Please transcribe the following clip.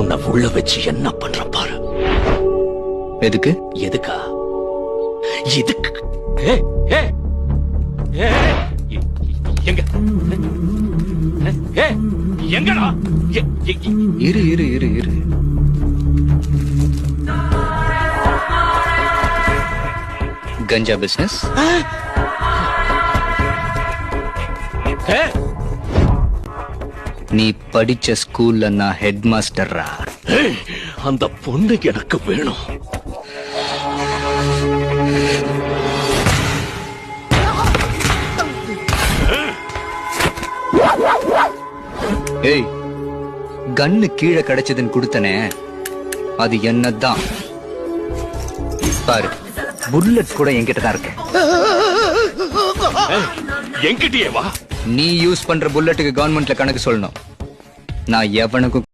உன்னை உள்ள வச்சு என்ன பண்ற பாரு. எதுக்கு? எதுக்கா? எதுக்கு? ஏ ஏ ஏ எங்க ஏ எங்கடா? இரு இரு இரு இரு. கஞ்சா பிசினஸ். நீ படிச்ச ஸ்கூல்ல நான் ஹெட் மாஸ்டர்ரா. அந்த பொண்ணு எனக்கு வேணும். ஏய், கன்னு கீழே கிடைச்சதுன்னு கொடுத்தனே, அது என்னதான் பாரு. புல்லட் கூட என்கிட்ட தான் இருக்கு. என்கிட்டயே வா. நீ யூஸ் பண்ற புல்லட்டுக்கு கவர்மெண்ட்ல கணக்கு சொல்லணும். நான் எவனுக்கும்